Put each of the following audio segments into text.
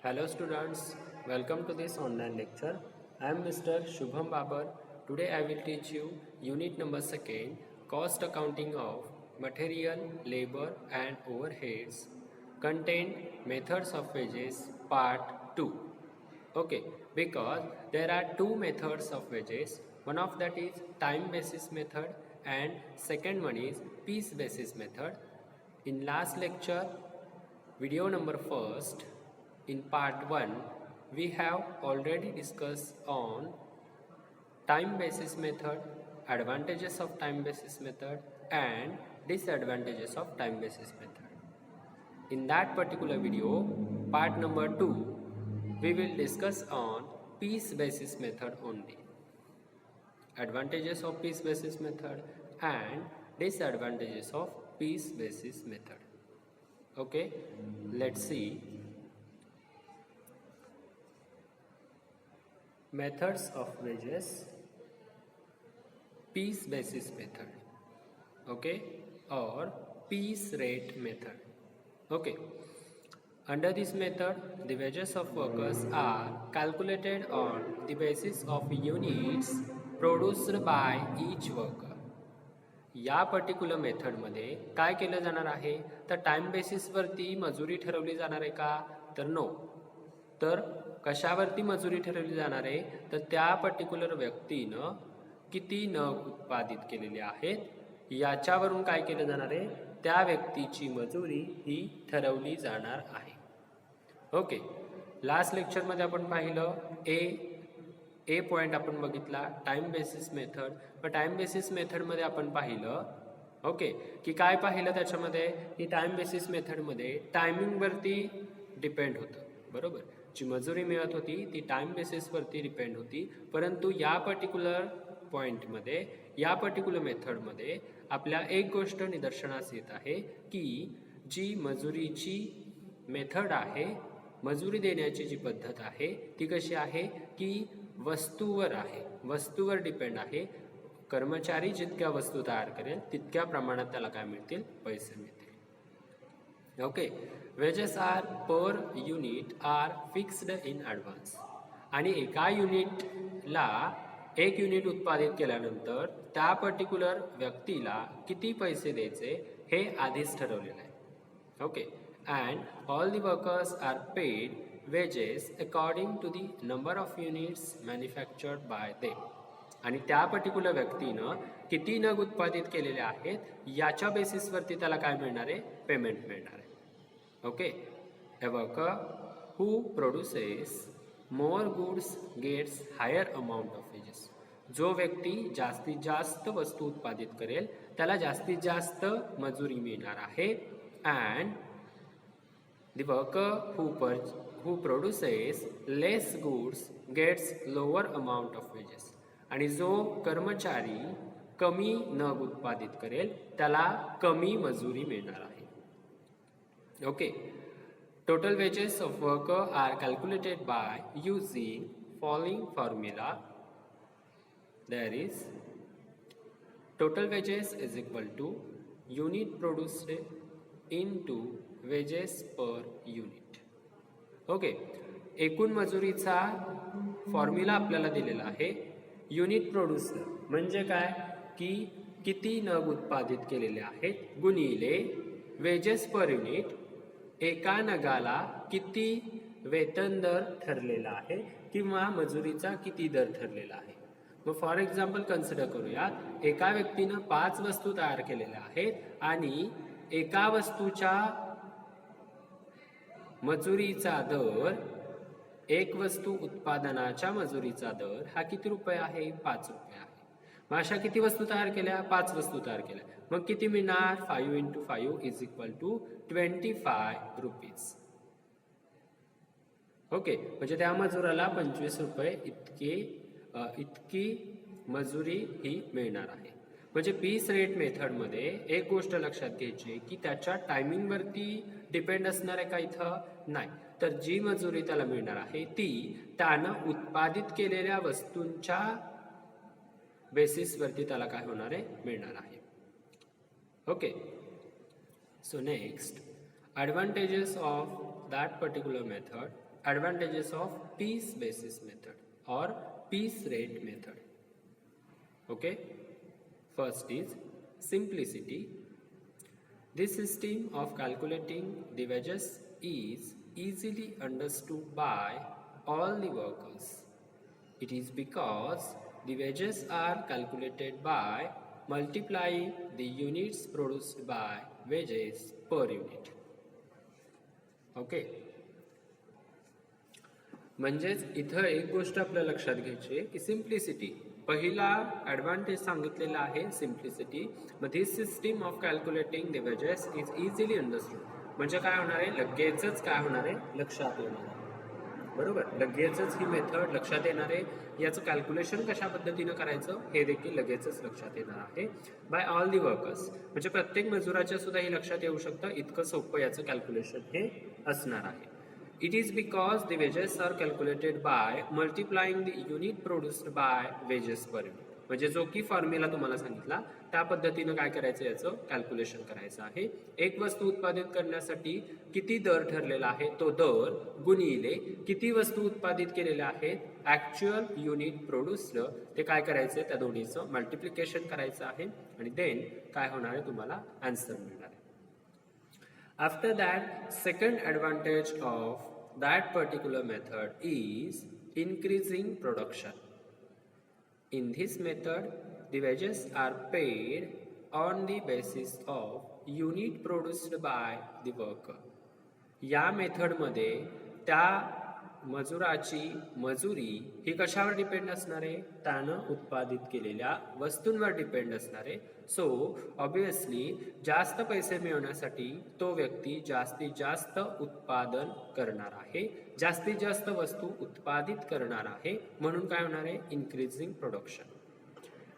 Hello students, welcome to this online lecture. I am Mr. Shubham Babar. Today I will teach you unit number 2, cost accounting of material, labor and overheads. Content, methods of wages, part 2. Okay, because there are two methods of wages. One of that is time basis method and second one is piece basis method. In last lecture, video number first, in part 1, we have already discussed on time basis method, advantages of time basis method and disadvantages of time basis method. In that particular video, part number 2, we will discuss on piece basis method only. Advantages of piece basis method and disadvantages of piece basis method. Okay, let's see. Methods of wages, piece basis method, okay, or piece rate method. Okay, under this method, the wages of workers are calculated on the basis of units produced by each worker. या particular मेथडमध्ये काय केलं जाणार आहे तर time बेसिसवरती मजुरी ठरवली जाणार आहे का तर नो. तर कशावरती मजुरी ठरवली जाणार आहे तर त्या पर्टिक्युलर व्यक्तीनं किती नग उत्पादित केलेले आहेत याच्यावरून काय केलं जाणार आहे त्या व्यक्तीची मजुरी ही ठरवली जाणार आहे. ओके, लास्ट लेक्चरमध्ये आपण पाहिलं ए पॉइंट आपण बघितला टाइम बेसिस मेथड. पण टाइम बेसिस मेथडमध्ये आपण पाहिलं ओके की काय पाहिलं त्याच्यामध्ये की टाइम बेसिस मेथडमध्ये टायमिंगवरती डिपेंड होतं. बरोबर, जी मजुरी मिळत होती ती टाइम बेसिसवरती डिपेंड होती. परंतु या पर्टिक्युलर पॉईंटमध्ये या पर्टिक्युलर मेथडमध्ये आपल्या एक गोष्ट निदर्शनास येत आहे की जी मजुरीची मेथड आहे, मजुरी देण्याची जी पद्धत आहे ती कशी आहे की वस्तूवर आहे, वस्तूवर डिपेंड आहे. कर्मचारी जितक्या वस्तू तयार करेल तितक्या प्रमाणात त्याला काय मिळतील पैसे मिळतील. Okay, wages are per unit are fixed in advance. आणि एका युनिटला एक युनिट उत्पादित केल्यानंतर त्या पर्टिक्युलर व्यक्तीला किती पैसे द्यायचे हे आधीच ठरवलेलं आहे. Okay, and all the workers are paid wages according to the number of units manufactured by them. आणि त्या पर्टिक्युलर व्यक्तीनं किती नग उत्पादित केलेले आहेत याच्या बेसिसवरती त्याला काय मिळणार आहे पेमेंट मिळणार आहे. Okay, a worker who produces more goods gets higher amount of wages. जो व्यक्ती जास्तीत जास्त वस्तू उत्पादित करेल त्याला जास्तीत जास्त मजुरी मिळणार आहे. and the worker who produces less goods gets lower amount of wages. आणि जो कर्मचारी कमी नग उत्पादित करेल त्याला कमी मजुरी मिळणार आहे. Okay, total wages of worker are calculated by using following formula. There is total wages is equal to unit produced into wages per unit. Okay, एकूण मजुरीचा फॉर्म्युला आपल्याला दिलेला आहे. युनिट प्रोड्यूस्ड म्हणजे काय की किती नग उत्पादित केलेले आहेत गुणिले वेजेस पर युनिट, एका नगाला किती वेतन दर ठरलेला आहे किंवा मजुरीचा किती दर ठरलेला आहे. मग फॉर एक्झाम्पल कन्सिडर करूया एका व्यक्तीनं 5 वस्तू तयार केलेल्या आहेत आणि एका वस्तूच्या मजुरीचा दर, एक वस्तू उत्पादनाच्या मजुरीचा दर हा किती रुपये आहे 5 रुपये आहे. मग अशा किती वस्तू तयार केल्या 5 वस्तू तयार केल्या मग किती मिळणार 5 × 5 is equal to 25 rupees. Okay, म्हणजे त्या मजुराला 25 रुपये इतकी मजुरी ही मिळणार आहे. म्हणजे पीस रेट मेथडमध्ये एक गोष्ट लक्षात घ्यायची की त्याच्या टायमिंगवरती डिपेंड असणार आहे का इथं नाही. तर जी मजुरी त्याला मिळणार आहे ती त्यानं उत्पादित केलेल्या वस्तूंच्या बेसिसवरती त्याला काय होणार आहे मिळणार आहे. Okay, so next advantages of that particular method advantages of piece basis method or piece rate method. Okay, first is simplicity. This system of calculating the wages is easily understood by all the workers. It is because the wages are calculated by multiplying the units produced by wages per unit. Okay, म्हणजेच इथं एक गोष्ट आपल्या लक्षात घ्यायची आहे की simplicity पहिला ॲडव्हान्टेज सांगितलेला आहे सिम्प्लिसिटी. मग this system of calculating the wedges is easily understood. म्हणजे काय होणार आहे, लगेचच काय होणार आहे, लक्षात येणार आहे. बरोबर, लगेचच ही मेथड लक्षात येणार आहे. याचं कॅल्क्युलेशन कशा पद्धतीनं करायचं हे देखील लगेचच लक्षात येणार आहे बाय ऑल दी वर्कर्स. म्हणजे प्रत्येक मजुराच्या सुद्धा हे लक्षात येऊ शकतं, इतकं सोपं याचं कॅल्क्युलेशन हे असणार आहे. It is because the wages are calculated by multiplying the unit produced by wages per unit. म्हणजे जो की फॉर्म्युला तुम्हाला सांगितला त्या पद्धतीनं काय करायचं, याचं कॅल्क्युलेशन करायचं आहे. एक वस्तू उत्पादित करण्यासाठी किती दर ठरलेला आहे, तो दर गुणिले किती वस्तू उत्पादित केलेल्या आहेत, ॲक्च्युअल युनिट प्रोड्युस्ड, ते काय करायचं, त्या दोन्हीचं मल्टिप्लिकेशन करायचं आहे आणि देन काय होणार आहे, तुम्हाला आन्सर मिळणार आहे. After that second advantage of that particular method is increasing production. In this method, the wages are paid on the basis of unit produced by the worker. या मेथडमध्ये त्या मजुराची मजुरी ही कशावर डिपेंड असणार आहे, त्यानं उत्पादित केलेल्या वस्तूंवर डिपेंड असणार आहे. सो ऑब्वियसली जास्त पैसे मिळवण्यासाठी तो व्यक्ती जास्तीत जास्त उत्पादन करणार आहे, जास्तीत जास्त वस्तू उत्पादित करणार आहे. म्हणून काय होणार आहे, increasing production.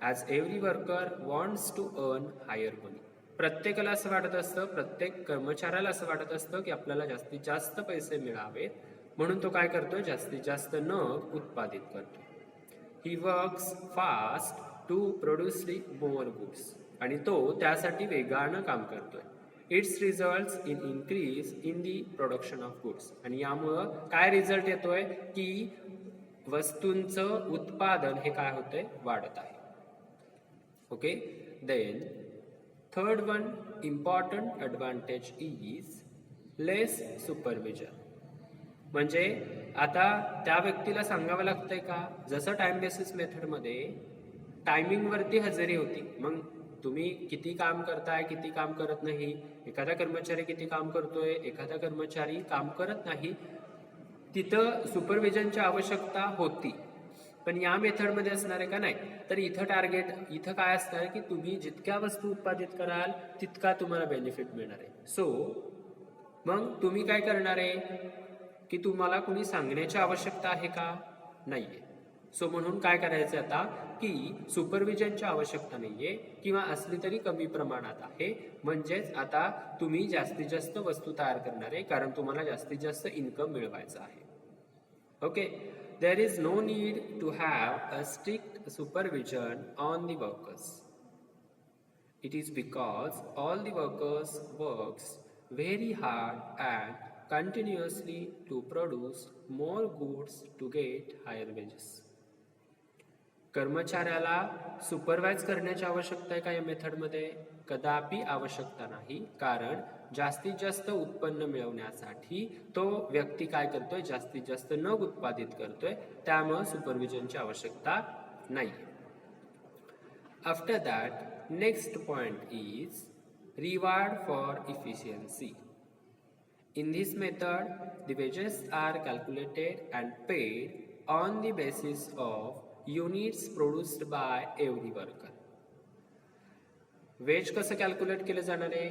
As every worker wants to earn higher money. प्रत्येकाला असं वाटत असतं, प्रत्येक कर्मचाऱ्याला असं वाटत असतं की आपल्याला जास्तीत जास्त पैसे मिळावेत, म्हणून तो काय करतो, जास्तीत जास्त नग उत्पादित करतो. He works fast to produce more goods. आणि तो त्यासाठी वेगानं काम करतोय. It's results in increase in the production of goods. आणि यामुळं काय रिझल्ट येतोय की वस्तूंचं उत्पादन हे काय होतंय, वाढत आहे. Okay, then third one important advantage is less supervision. म्हणजे आता त्या व्यक्तीला सांगावं लागतंय का, जसं टाइम बेसिस मेथडमध्ये टायमिंगवरती हजेरी होती, मग तुम्ही किती काम करताय, किती काम करत नाही, एखादा कर्मचारी किती काम करतोय, एखादा कर्मचारी काम करत नाही, तिथं सुपरविजनची आवश्यकता होती. पण या मेथडमध्ये असणार आहे का, नाही. तर इथं टार्गेट इथं काय असणार आहे की तुम्ही जितक्या वस्तू उत्पादित कराल तितका तुम्हाला बेनिफिट मिळणार आहे. सो मग तुम्ही काय करणार आहे की तुम्हाला कुणी सांगण्याची आवश्यकता आहे का, नाहीये. सो म्हणून काय करायचं आता की सुपरविजनची आवश्यकता नाहीये किंवा असली तरी कमी प्रमाणात आहे. म्हणजेच आता तुम्ही जास्तीत जास्त वस्तू तयार करणार आहे, कारण तुम्हाला जास्तीत जास्त इन्कम मिळवायचं आहे. Okay, there is no need to have a strict supervision on the workers. It is because all the workers works very hard and continuously to produce more goods to get higher wages. कर्मचाऱ्याला supervise करण्याची आवश्यकता आहे का या मेथडमध्ये, कदापि आवश्यकता नाही. कारण जास्तीत जास्त उत्पन्न मिळवण्यासाठी तो व्यक्ती काय करतोय, जास्तीत जास्त नग उत्पादित करतोय, त्यामुळे सुपरविजनची आवश्यकता नाही. After that next point is reward for efficiency. In this method, the wages are calculated and paid on the basis of units produced by every worker. Wage कसं कॅल्क्युलेट केलं जाणार आहे,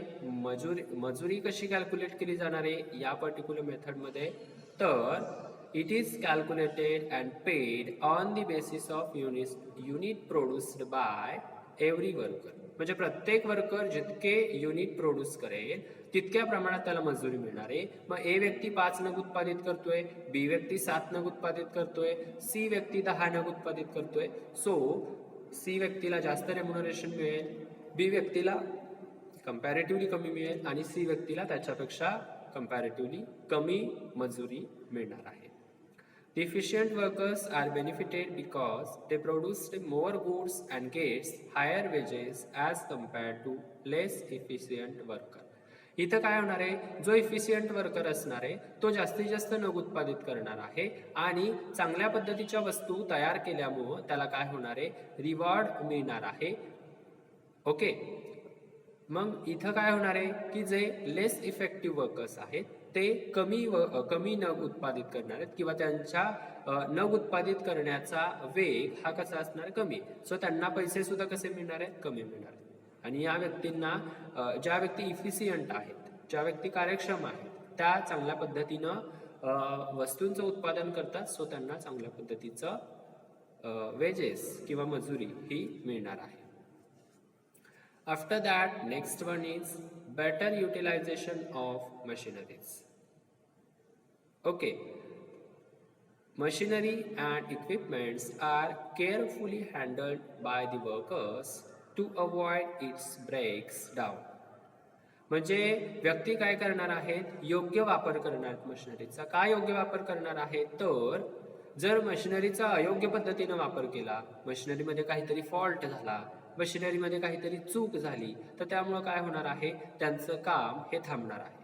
मजुरी कशी कॅल्क्युलेट केली जाणार आहे या पर्टिक्युलर मेथडमध्ये, तर it is calculated and paid on the basis of unit produced bye every worker. म्हणजे प्रत्येक वर्कर जितके युनिट प्रोड्यूस करेल तितक्या प्रमाणात त्याला मजुरी मिळणार आहे. मग ए व्यक्ती 5 नग उत्पादित करतोय, बी व्यक्ती 7 नग उत्पादित करतोय, सी व्यक्ती 10 नग उत्पादित करतोय. सो सी व्यक्तीला जास्त रेम्युनरेशन मिळेल, बी व्यक्तीला कंपॅरेटिव्हली कमी मिळेल आणि सी व्यक्तीला त्याच्यापेक्षा कंपॅरेटिव्हली कमी मजुरी मिळणार आहे. The efficient workers are benefited because they produced more goods and gets higher wages as compared to less efficient worker. इथं काय होणार आहे, जो इफिशियंट वर्कर असणार आहे तो जास्तीत जास्त नग उत्पादित करणार आहे आणि चांगल्या पद्धतीच्या वस्तू तयार केल्यामुळं त्याला काय होणार आहे, रिवॉर्ड मिळणार आहे. ओके, मग इथं काय होणार आहे की जे लेस इफेक्टिव्ह वर्कर्स आहेत ते कमी नग उत्पादित करणार आहेत किंवा त्यांच्या नग उत्पादित करण्याचा वेग हा कसा असणार, कमी. सो त्यांना पैसे सुद्धा कसे मिळणार आहेत, कमी मिळणार आहेत. आणि या व्यक्तींना ज्या व्यक्ती इफिशियंट आहेत, ज्या व्यक्ती कार्यक्षम आहेत, त्या चांगल्या पद्धतीनं वस्तूंचं उत्पादन करतात. सो त्यांना चांगल्या पद्धतीचं वेजेस किंवा मजुरी ही मिळणार आहे. After that, next one is better utilization of machineries. Okay, machinery and equipments are carefully handled by the workers to avoid its breaks down. म्हणजे व्यक्ती काय करणार आहेत, योग्य वापर करणार आहेत मशिनरीचा. काय योग्य वापर करणार आहेत, तर जर मशिनरीचा अयोग्य पद्धतीने वापर केला, मशिनरीमध्ये काहीतरी फॉल्ट झाला, मशिनरीमध्ये काहीतरी चूक झाली, तर त्यामुळं काय होणार आहे, त्यांचं काम हे थांबणार आहे.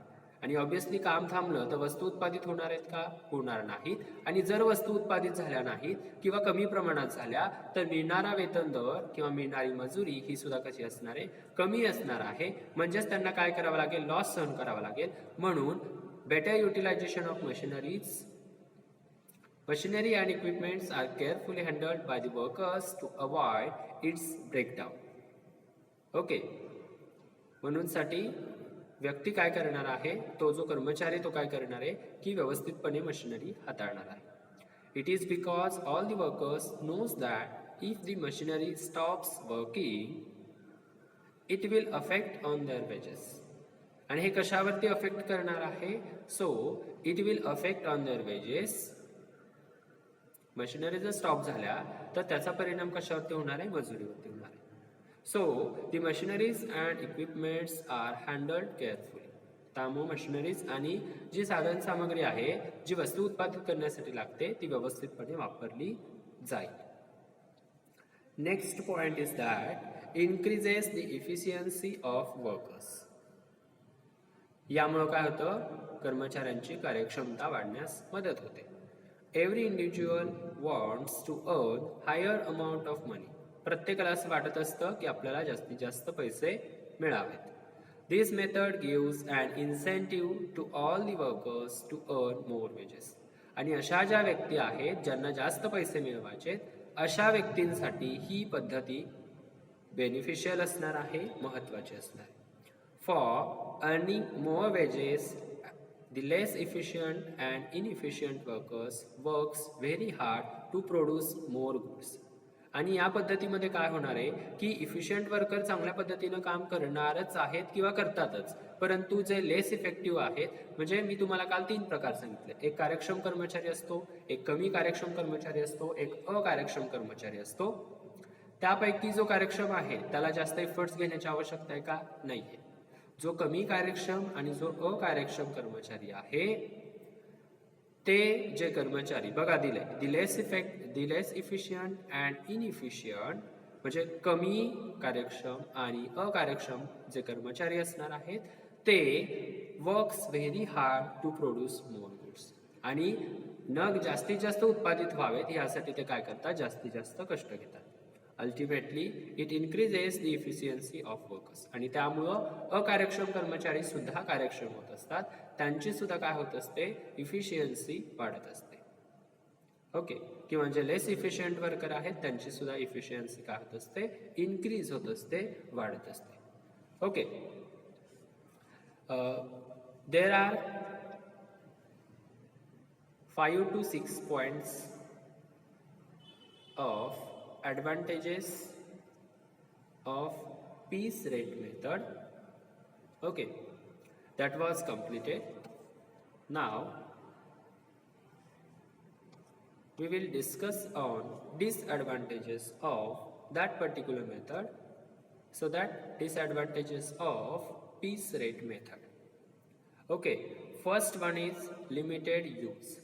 आणि ऑब्विसली काम थांबलं तर वस्तू उत्पादित होणार आहेत का, होणार नाहीत. आणि जर वस्तू उत्पादित झाल्या नाहीत किंवा कमी प्रमाणात झाल्या तर मिळणारा वेतन दर किंवा मिळणारी मजुरी ही सुद्धा कशी असणार आहे, कमी असणार आहे. म्हणजेच त्यांना काय करावं लागेल, लॉस सहन करावा लागेल. म्हणून better utilisation of Machinery and equipments are carefully handled by the workers to avoid its breakdown. Okay, म्हणून साठी व्यक्ती काय करणार आहे, तो जो कर्मचारी तो काय करणार आहे की व्यवस्थितपणे मशिनरी हाताळणार आहे. It is because all the workers knows that if the machinery stops working it will affect on their wages. आणि हे कशावरती अफेक्ट करणार आहे, so it will affect on their wages. Machinery जर स्टॉप झाल्या तर त्याचा परिणाम कशावरती होणार आहे, मजुरीवरती होणार आहे. So the machineries and equipments are handled carefully. त्यामुळे मशिनरीज आणि जी साधन सामग्री आहे, जी वस्तू उत्पादित करण्यासाठी लागते, ती व्यवस्थितपणे वापरली जाईल. Next point is that increases the efficiency of workers. यामुळे काय होतं, कर्मचाऱ्यांची कार्यक्षमता वाढण्यास मदत होते. Every individual wants to earn higher amount of money. प्रत्येकाला असं वाटत असतं की आपल्याला जास्तीत जास्त पैसे मिळावेत. This method gives an incentive to all the workers to earn more wages. आणि अशा ज्या व्यक्ती आहेत ज्यांना जास्त पैसे मिळवायचे, अशा व्यक्तींसाठी ही पद्धती बेनिफिशियल असणार आहे, महत्त्वाची असणार आहे. For earning more wedges the less efficient and inefficient workers works very hard to produce more goods. आणि या पद्धतीमध्ये काय होणार आहे की इफिशियंट वर्कर चांगल्या पद्धतीनं काम करणारच आहेत किंवा करतातच, परंतु जे लेस इफेक्टिव्ह आहेत, म्हणजे मी तुम्हाला काल 3 प्रकार सांगितले. एक कार्यक्षम कर्मचारी असतो, एक कमी कार्यक्षम कर्मचारी असतो, एक अकार्यक्षम कर्मचारी असतो. त्यापैकी जो कार्यक्षम आहे त्याला जास्त एफर्ट्स घेण्याची आवश्यकता आहे का, नाहीये. जो कमी कार्यक्षम आणि जो अकार्यक्षम कर्मचारी आहे, ते जे कर्मचारी बघा दिले, दिलेस इफिशियंट अँड इनइफिशियंट, म्हणजे कमी कार्यक्षम आणि अकार्यक्षम जे कर्मचारी असणार आहेत, ते works very hard to produce more goods. आणि नग जास्तीत जास्त उत्पादित व्हावेत यासाठी ते काय करतात, जास्तीत जास्त कष्ट घेतात. Ultimately it increases the efficiency of workers. आणि त्यामुळं अकार्यक्षम कर्मचारी सुद्धा कार्यक्षम होत असतात, त्यांची सुद्धा काय होत असते, इफिशियन्सी वाढत असते. ओके, किंवा जे लेस इफिशियंट वर्कर आहेत त्यांची सुद्धा इफिशियन्सी काय होत असते, इन्क्रीज होत असते, वाढत असते. Okay, there are 5 to 6 points of advantages of piece rate method. Okay, that was completed. Now we will discuss on disadvantages of that particular method. So that disadvantages of piece rate method. Okay, first one is limited use,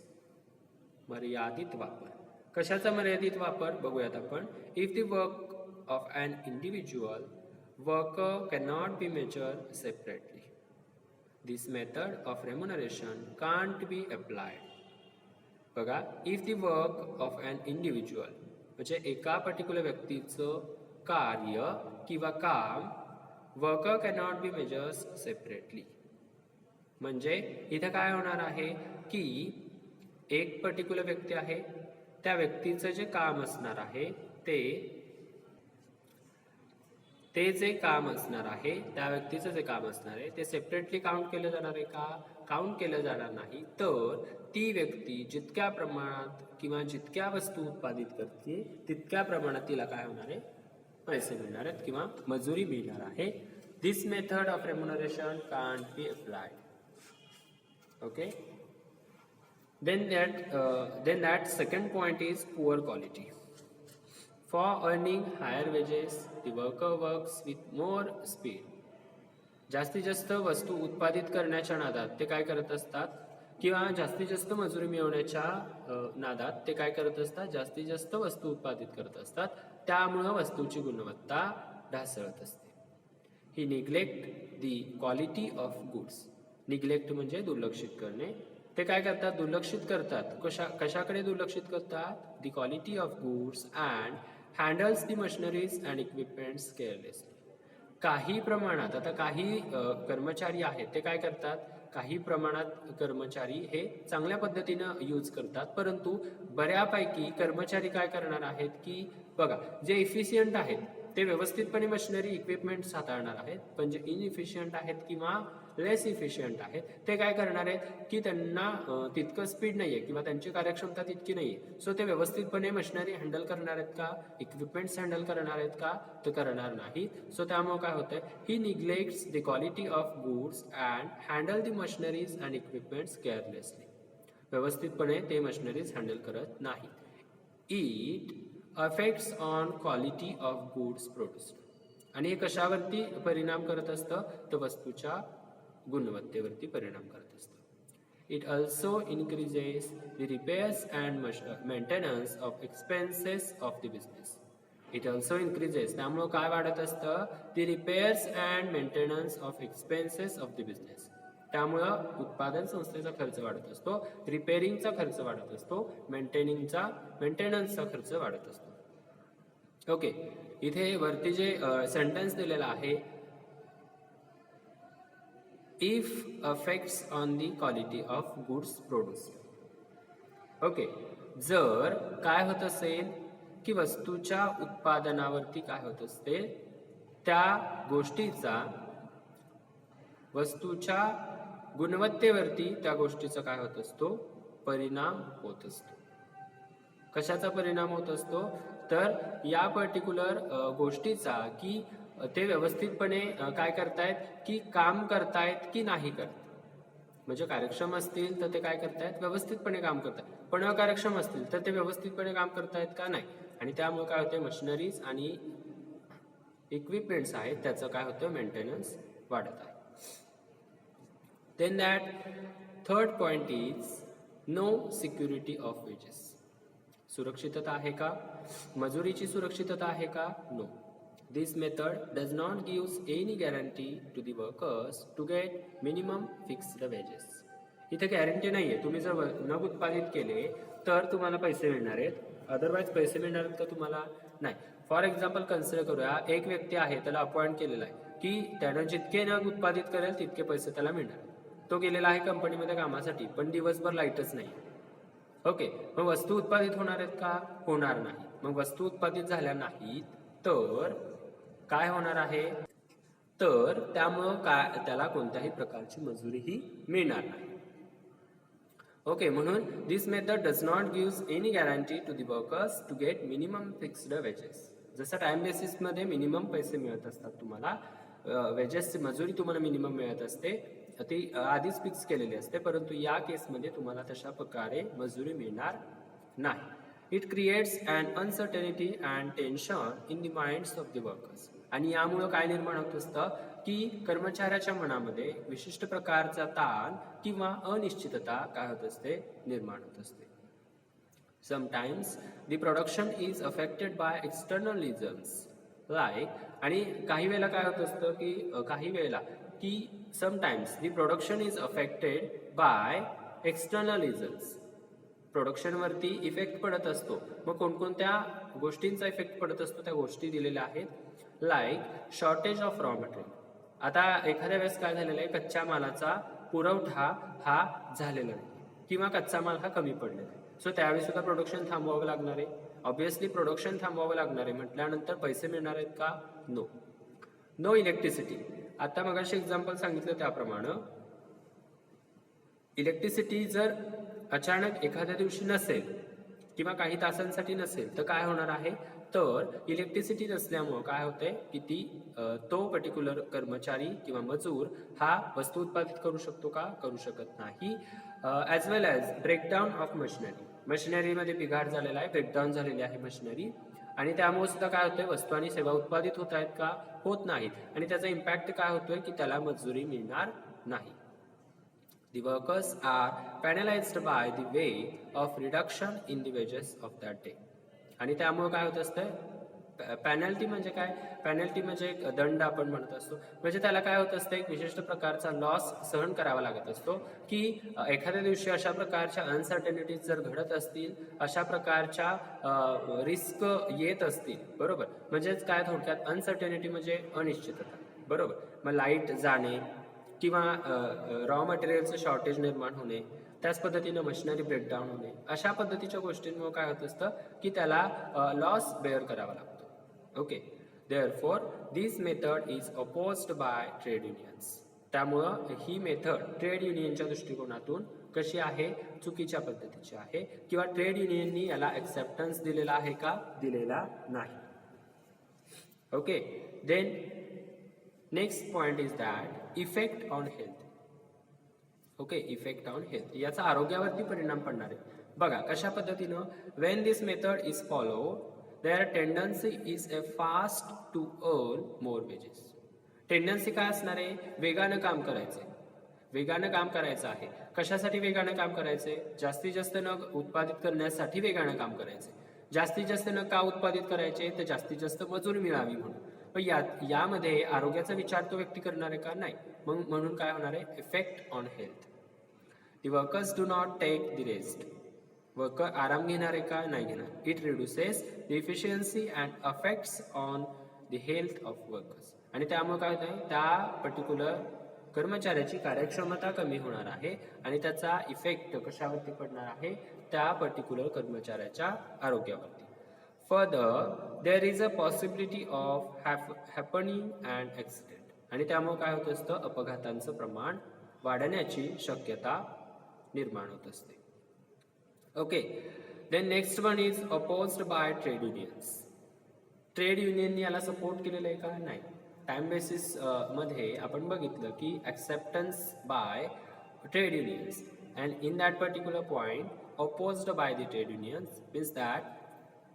मर्यादित वापर. कशाचा मर्यादित वापर बघूयात आपण. If the work of an individual worker cannot be measured separately, this method of remuneration can't be applied. बघा, if the work of an individual म्हणजे एका पर्टिक्युलर व्यक्तीचं कार्य किंवा काम worker cannot be measures separately, म्हणजे इथं काय होणार आहे की एक पर्टिक्युलर व्यक्ती आहे, त्या व्यक्तीचं जे काम असणार आहे ते जे काम असणार आहे, त्या व्यक्तीचं जे काम असणार आहे ते सेपरेटली काउंट केलं जाणार आहे का? काउंट केलं जाणार नाही. तर ती व्यक्ती जितक्या प्रमाणात किंवा जितक्या वस्तू उत्पादित करते तितक्या प्रमाणात तिला काय होणार आहे? पैसे मिळणार आहेत किंवा मजुरी मिळणार आहे. This method of remuneration can't be applied. Okay. Then that second point is poor quality. For earning higher wages, the worker works with more speed. जास्तीत जास्त वस्तू उत्पादित करण्याच्या नादात ते काय करत असतात किंवा जास्तीत जास्त मजुरी मिळवण्याच्या नादात ते काय करत असतात? जास्तीत जास्त वस्तू उत्पादित करत असतात. त्यामुळे वस्तूची गुणवत्ता ढासळत असते. He neglect the quality of goods. Neglect म्हणजे दुर्लक्षित करणे. ते काय करतात? दुर्लक्षित करतात. कशाकडे दुर्लक्षित करतात? The quality of goods and handles the machineries and equipments carelessly. काही प्रमाणात आता काही कर्मचारी आहेत ते काय करतात? काही प्रमाणात कर्मचारी हे चांगल्या पद्धतीनं यूज करतात, परंतु बऱ्यापैकी कर्मचारी काय करणार आहेत की बघा, जे इफिशियंट आहेत ते व्यवस्थितपणे मशिनरी इक्विपमेंट्स हाताळणार आहेत, पण जे इनइफिशियंट आहेत किंवा लेस इफिशियंट आहेत ते काय करणार आहेत की त्यांना तितकं स्पीड नाही आहे किंवा त्यांची कार्यक्षमता तितकी नाही आहे. सो ते व्यवस्थितपणे मशिनरी हँडल करणार आहेत का? इक्विपमेंट्स हँडल करणार आहेत का? तर करणार नाही. सो त्यामुळे काय होतंय? He neglects the quality of goods and handle the machineries and equipments carelessly. व्यवस्थितपणे ते मशिनरीज हँडल करत नाही. It affects on quality of goods produced. आणि हे कशावरती परिणाम करत असतं? तर वस्तूच्या गुणवत्तेवरती परिणाम करत असतं. It also increases the repairs and maintenance of expenses of the business. It also increases, त्यामुळं काय वाढत असतं? The repairs and maintenance of expenses of the business. त्यामुळं उत्पादन संस्थेचा खर्च वाढत असतो, रिपेअरिंगचा खर्च वाढत असतो, मेंटेनन्सचा खर्च वाढत असतो. ओके. इथे वरती जे सेंटेन्स दिलेला आहे, if affects on the quality of goods produced. Okay. जर काय होत असेल की वस्तूच्या उत्पादनावरती काय होत असते, त्या गोष्टीचा वस्तूच्या गुणवत्तेवरती त्या गोष्टीचा काय होत असतो? परिणाम होत असतो. कशाचा परिणाम होत असतो? तर या पर्टिक्युलर गोष्टीचा की ते व्यवस्थितपणे काय करतायत की काम करतायत की नाही करत. म्हणजे कार्यक्षम असतील तर ते काय करतायत? व्यवस्थितपणे काम करतायत. पण अकार्यक्षम असतील तर ते व्यवस्थितपणे काम करतायत का? नाही. आणि त्यामुळे काय होते? मशिनरीज आणि इक्विपमेंट्स आहेत त्याचं काय होतं? मेंटेनन्स वाढत आहे. Then that third point is no security of wages. सुरक्षितता आहे का? मजुरीची सुरक्षितता आहे का? No. This method does not gives any guarantee to the workers to get minimum fixed wages. इथे गॅरंटी नाही आहे. तुम्ही जर नग उत्पादित केले तर तुम्हाला पैसे मिळणार आहेत, अदरवाईज पैसे मिळणार आहेत का तुम्हाला? नाही. फॉर एक्झाम्पल कन्सिडर करूया, एक व्यक्ती आहे त्याला अपॉइंट केलेला आहे की त्यानं जितके नग उत्पादित करेल तितके पैसे त्याला मिळणार. तो गेलेला आहे कंपनीमध्ये कामासाठी, पण दिवसभर लाईटच नाही. ओके. मग वस्तू उत्पादित होणार आहेत का? होणार नाही. मग वस्तू उत्पादित झाल्या नाहीत तर काय होणार आहे? तर त्यामुळं काय त्याला कोणत्याही प्रकारची मजुरीही मिळणार नाही. ओके. म्हणून this method does not gives any guarantee to the workers to get minimum fixed wages. जसं टाइम बेसिसमध्ये मिनिमम पैसे मिळत असतात तुम्हाला, वेजेसची मजुरी तुम्हाला मिनिमम मिळत असते, ती आधीच फिक्स केलेली असते, परंतु या केसमध्ये तुम्हाला तशा प्रकारे मजुरी मिळणार नाही. It creates an uncertainty and tension in the minds of the workers. आणि यामुळं काय निर्माण होत असतं की कर्मचाऱ्याच्या मनामध्ये विशिष्ट प्रकारचा ताण किंवा अनिश्चितता काय होत असते, निर्माण होत असते. Sometimes the production is affected by external reasons like, आणि काही वेळेला काय होत असतं की sometimes the production is affected by external reasons. Production वरती इफेक्ट पडत असतो. मग कोणकोणत्या गोष्टींचा इफेक्ट पडत असतो त्या गोष्टी दिलेल्या आहेत. Like shortage of raw material. आता एखाद्या वेळेस काय झालेलं आहे, कच्च्या मालाचा पुरवठा हा झालेला नाही किंवा कच्चा माल हा कमी पडलेला आहे. सो त्यावेळी सुद्धा प्रोडक्शन थांबवावं लागणार आहे. ऑब्व्हियसली प्रोडक्शन थांबवावं लागणार आहे म्हटल्यानंतर पैसे मिळणार आहेत का? No electricity. आता मगाशी एक्झाम्पल सांगितलं त्याप्रमाणे इलेक्ट्रिसिटी जर अचानक एखाद्या दिवशी नसेल किंवा काही तासांसाठी नसेल तर काय होणार आहे, तर इलेक्ट्रिसिटी नसल्यामुळं काय होतंय की तो पर्टिक्युलर कर्मचारी किंवा मजूर हा वस्तू उत्पादित करू शकतो का? करू शकत नाही. As well as breakdown of machinery. मशिनरीमध्ये बिघाड झालेला आहे, ब्रेकडाऊन झालेली आहे मशिनरी, आणि त्यामुळे सुद्धा काय होतंय, वस्तू आणि सेवा उत्पादित होत आहेत का? होत नाहीत. आणि त्याचा इम्पॅक्ट काय होतोय की त्याला मजुरी मिळणार नाही. The workers are penalized by the way of reduction in the wages of that day. आणि त्यामुळे काय होत असतं, पेनल्टी म्हणजे काय? पेनल्टी म्हणजे एक दंड आपण म्हणत असतो. म्हणजे त्याला काय होत असतं, एक विशिष्ट प्रकारचा लॉस सहन करावा लागत असतो की एखाद्या दिवशी अशा प्रकारच्या अनसर्टनिटीज जर घडत असतील, अशा प्रकारच्या रिस्क येत असतील, बरोबर. म्हणजेच काय थोडक्यात अनसर्टनिटी म्हणजे अनिश्चितता, बरोबर. मग लाईट जाणे किंवा रॉ मटेरियलचं शॉर्टेज निर्माण होणे, त्याच पद्धतीनं मशिनरी ब्रेकडाऊन होणे, अशा पद्धतीच्या गोष्टींमुळे काय होत असतं की त्याला लॉस बेअर करावा लागतो. Okay. Therefore this method is opposed by trade unions. त्यामुळं ही मेथड ट्रेड युनियनच्या दृष्टिकोनातून कशी आहे, चुकीच्या पद्धतीची आहे किंवा ट्रेड युनियननी याला एक्सेप्टन्स दिलेला आहे का? दिलेला नाही. Okay. Then next point is that effect on health. Okay, effect on health, याचा आरोग्यावरती परिणाम पडणार आहे. बघा कशा पद्धतीनं, when this method is follow there tendency is a fast to earn more wages. Tendency काय असणार आहे, वेगानं काम करायचंय, वेगानं काम करायचं आहे. कशासाठी वेगानं काम करायचंय? जास्तीत जास्त नग उत्पादित करण्यासाठी वेगानं काम करायचंय. जास्तीत जास्त नग का उत्पादित करायचे, तर जास्तीत जास्त मजूर मिळावी म्हणून. पण यामध्ये आरोग्याचा विचार तो व्यक्ती करणार आहे का? नाही. मग म्हणून काय होणार आहे, effect on health. The workers do not take the rest. Worker आराम घेणार आहे का? नाही घेणार. It reduces the efficiency and affects on the health of workers. आणि त्यामुळे काय होत आहे, त्या पर्टिक्युलर कर्मचाऱ्याची कार्यक्षमता कमी होणार आहे आणि त्याचा इफेक्ट कशावरती पडणार आहे, त्या पर्टिक्युलर कर्मचाऱ्याच्या आरोग्यावरती. Further there is a possibility of happening and accident. आणि त्यामुळे काय होत असतं, अपघातांचं प्रमाण वाढण्याची शक्यता निर्माण होत असते. Okay. Then next one is opposed by trade unions. Trade युनियननी याला सपोर्ट केलेला आहे का? नाही. टाइम बेसिस मध्ये आपण बघितलं की acceptance by trade unions and in that particular point opposed by the trade unions means that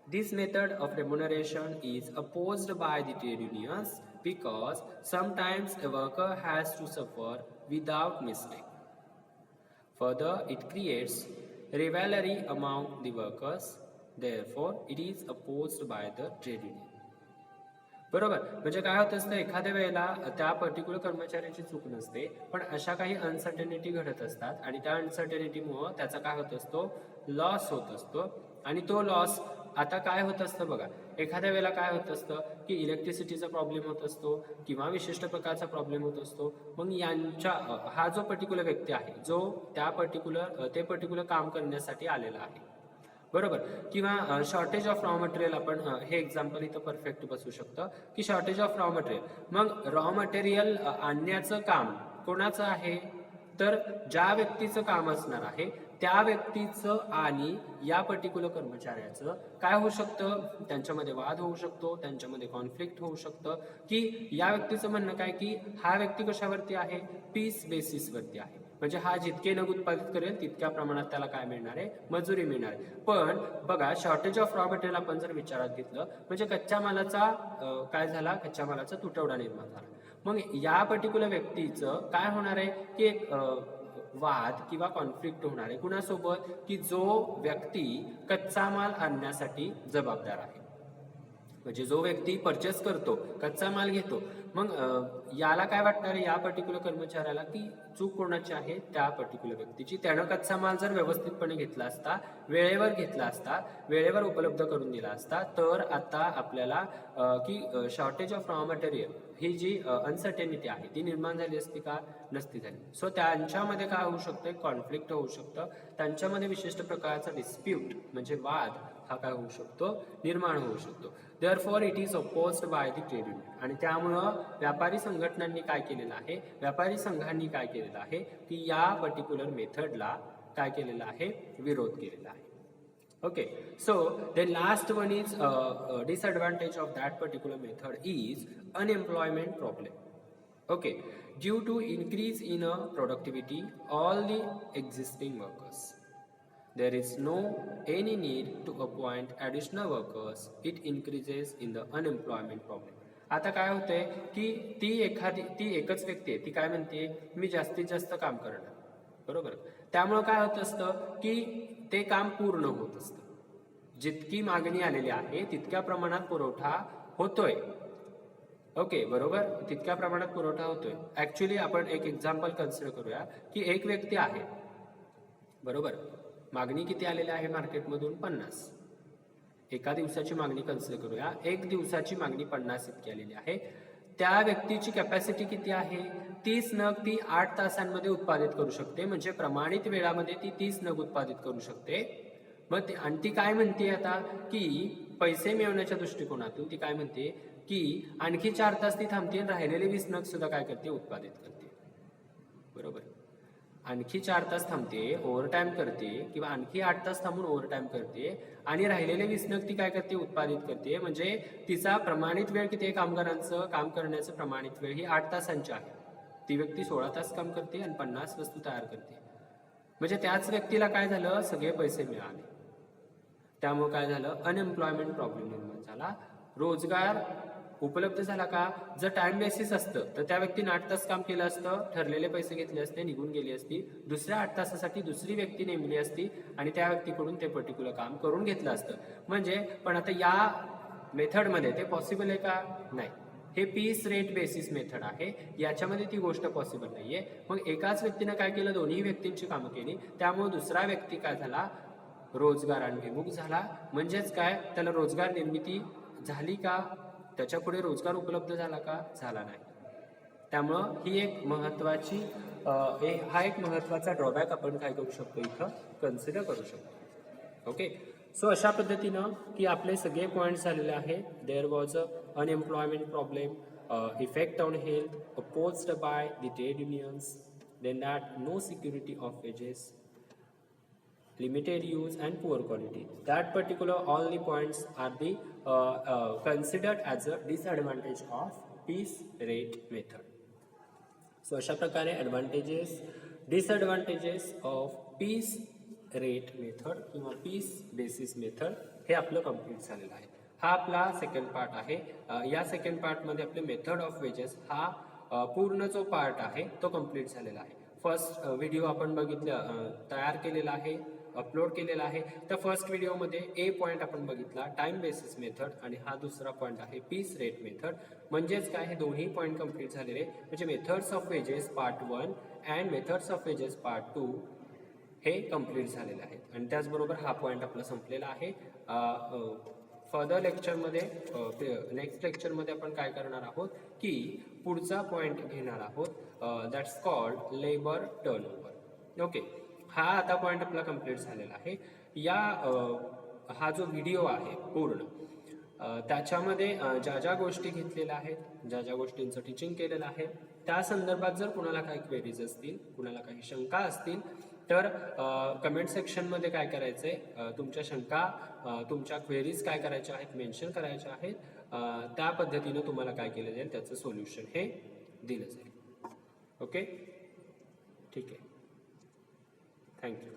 this method of remuneration is opposed by the trade unions because sometimes a worker has to suffer without mistake. Further, it creates rivalry among the workers. Therefore, it is opposed by the trade union. बरोबर. म्हणजे काय होत असतं, एखाद्या वेळेला त्या particular कर्मचाऱ्याची चूक नसते, पण अशा काही अनसर्टेनिटी घडत असतात आणि त्या अनसर्टेनिटीमुळे त्याचा काय होत असतो, लॉस होत असतो. आणि तो लॉस आता काय होत असतं बघा, एखाद्या वेळेला काय होत असतं की इलेक्ट्रिसिटीचा प्रॉब्लेम होत असतो किंवा विशिष्ट प्रकारचा प्रॉब्लेम होत असतो. मग यांच्या हा जो पर्टिक्युलर व्यक्ती आहे, जो ते पर्टिक्युलर काम करण्यासाठी आलेला आहे, बरोबर. किंवा शॉर्टेज ऑफ रॉ मटेरियल, आपण हे एक्झाम्पल इथं परफेक्ट बसू शकतं की शॉर्टेज ऑफ रॉ मटेरियल. मग रॉ मटेरियल आणण्याचं काम कोणाचं आहे, तर ज्या व्यक्तीचं काम असणार आहे त्या व्यक्तीचं आणि या पर्टिक्युलर कर्मचाऱ्याचं काय होऊ शकतं, त्यांच्यामध्ये वाद होऊ शकतो, त्यांच्यामध्ये कॉन्फ्लिक्ट होऊ शकतं. की या व्यक्तीचं म्हणणं काय की हा व्यक्ती कशावरती आहे, पीस बेसिसवरती आहे. म्हणजे हा जितके नग उत्पादित करेल तितक्या प्रमाणात त्याला काय मिळणार आहे, मजुरी मिळणार आहे. पण बघा, शॉर्टेज ऑफ रॉ मटेरियल आपण जर विचारात घेतलं म्हणजे कच्च्या मालाचा काय झाला, कच्च्या मालाचा तुटवडा निर्माण झाला. मग या पर्टिक्युलर व्यक्तीचं काय होणार आहे की एक वाद किंवा कॉन्फ्लिक्ट होणार आहे कुणासोबत, की जो व्यक्ती कच्चा माल आणण्यासाठी जबाबदार आहे. म्हणजे जो व्यक्ती परचेस करतो, कच्चा माल घेतो, मग याला काय वाटणार आहे या पर्टिक्युलर कर्मचाऱ्याला की चूक कोणाची आहे, त्या पर्टिक्युलर व्यक्तीची. त्यानं कच्चा माल जर व्यवस्थितपणे घेतला असता, वेळेवर घेतला असता, वेळेवर उपलब्ध करून दिला असता, तर आता आपल्याला की शॉर्टेज ऑफ रॉ मटेरियल ही जी अनसर्टेनिटी आहे ती निर्माण झाली असती का, नसती झाली. सो त्यांच्यामध्ये काय होऊ शकतं, कॉन्फ्लिक्ट होऊ शकतं, त्यांच्यामध्ये विशिष्ट प्रकारचा डिस्प्यूट म्हणजे वाद हा काय होऊ शकतो, निर्माण होऊ शकतो. Therefore it is opposed by the trade union. आणि त्यामुळं व्यापारी संघटनांनी काय केलेलं आहे, व्यापारी संघांनी काय केलेलं आहे की या पर्टिक्युलर मेथडला काय केलेलं आहे, विरोध केलेला आहे. Okay, so the last one is disadvantage of that particular method is unemployment problem. Okay, due to increase in productivity all the existing workers, there is no any need to appoint additional workers. It increases in the unemployment problem. आता काय होतंय की ती एकच व्यक्ती आहे, ती काय म्हणते, मी जास्तीत जास्त काम करणार, बरोबर. त्यामुळं काय होत असतं की ते काम पूर्ण होत असतं, जितकी मागणी आलेली आहे तितक्या प्रमाणात पुरवठा होतोय. ओके, बरोबर, तितक्या प्रमाणात पुरवठा होतोय. ऍक्च्युली आपण एक एक्झाम्पल कन्सिडर करूया की एक व्यक्ती आहे, बरोबर, मागणी किती आलेली आहे मार्केटमधून, 50. एका दिवसाची मागणी कन्सिडर करूया, एक दिवसाची मागणी 50 इतकी आलेली आहे. त्या व्यक्तीची कॅपॅसिटी किती आहे, 30 नग ती 8 तासांमध्ये उत्पादित करू शकते, म्हणजे प्रमाणित वेळामध्ये ती 30 नग उत्पादित करू शकते. मग आणि ती काय म्हणते आता की पैसे मिळवण्याच्या दृष्टिकोनातून ती काय म्हणते की आणखी 4 तास ती थांबते आणि राहिलेले 20 नग सुद्धा काय करते, उत्पादित करते, बरोबर. आणखी 4 तास थांबते, ओव्हरटाईम करते, किंवा आणखी 8 तास थांबून ओव्हरटाईम करते आणि राहिलेले 20 नग ती काय करते, उत्पादित करते. म्हणजे तिचा प्रमाणित वेळ किती आहे, कामगारांचं काम करण्याचं प्रमाणित वेळ ही 8 तासांची आहे. ती व्यक्ती 16 तास काम करते आणि 50 वस्तू तयार करते. म्हणजे त्याच व्यक्तीला काय झालं, सगळे पैसे मिळाले. त्यामुळे काय झालं, अनएम्प्लॉयमेंट प्रॉब्लेम निर्माण झाला. रोजगार उपलब्ध झाला का, जर टाइम बेसिस असतं तर त्या व्यक्तीने 8 तास काम केलं असतं, ठरलेले पैसे घेतले असते, निघून गेली असती. दुसऱ्या 8 तासासाठी दुसरी व्यक्ती नेमली असती आणि त्या व्यक्तीकडून ते पर्टिक्युलर काम करून घेतलं असतं. म्हणजे पण आता या मेथडमध्ये ते पॉसिबल आहे का, नाही. हे पीस रेट बेसिस मेथड आहे, याच्यामध्ये ती गोष्ट पॉसिबल नाहीये. मग एकाच व्यक्तीने काय केलं, दोन्ही व्यक्तींची कामं केली, त्यामुळे दुसरा व्यक्ती काय झाला, रोजगाराभिमुख झाला. म्हणजेच काय, त्याला रोजगार निर्मिती झाली का, त्याच्या पुढे रोजगार उपलब्ध झाला का, झाला नाही. त्यामुळं ही एक महत्वाची हा एक महत्वाचा ड्रॉबॅक आपण काय करू शकतो, इथं कन्सिडर करू शकतो. ओके, सो अशा पद्धतीनं की आपले सगळे पॉईंट्स झालेले आहेत. There was a unemployment problem, effect on health, opposed by the trade unions, then that no security of wages, limited use and poor quality. That particular all the points are the considered as a disadvantage of piece rate method. So अशा प्रकारे advantages, disadvantages of piece rate method किंवा piece basis method हे आपलं complete झालेलं आहे. हा आपला second part आहे. या सेकंड पार्ट मध्ये आपले मेथड ऑफ वेजेस हा पूर्ण जो पार्ट आहे तो कंप्लीट झालेला आहे. फर्स्ट व्हिडिओ आपण बघितलं, तयार केलेला आहे, अपलोड केलेला आहे. त्या फर्स्ट व्हिडिओमध्ये ए पॉईंट आपण बघितला, टाइम बेसिस मेथड, आणि हा दुसरा पॉईंट आहे पीस रेट मेथड. म्हणजेच काय, हे दोन्ही पॉईंट कंप्लीट झालेले. म्हणजे methods of wedges part 1 and methods of wedges part 2 हे कंप्लीट झालेले आहेत. आणि त्याचबरोबर हा पॉईंट आपला संपलेला आहे. फर्दर लेक्चरमध्ये नेक्स्ट लेक्चरमध्ये आपण काय करणार आहोत की पुढचा पॉईंट घेणार आहोत, that's called labour turnover. Okay, हा आता पॉईंट आपला कंप्लीट झालेला आहे. या हा जो व्हिडिओ आहे पूर्ण, त्याच्यामध्ये ज्या ज्या गोष्टी घेतलेल्या आहेत, ज्या ज्या गोष्टींचं टीचिंग केलेलं आहे, त्या संदर्भात जर कुणाला काही क्वेरीज असतील, कुणाला काही शंका असतील, तर कमेंट सेक्शनमध्ये काय करायचं आहे, तुमच्या शंका, तुमच्या क्वेरीज काय करायच्या आहेत, मेन्शन करायच्या आहेत. त्या पद्धतीनं तुम्हाला काय केलं जाईल, त्याचं सोल्युशन हे दिलं जाईल. ओके, ठीक आहे. Thank you.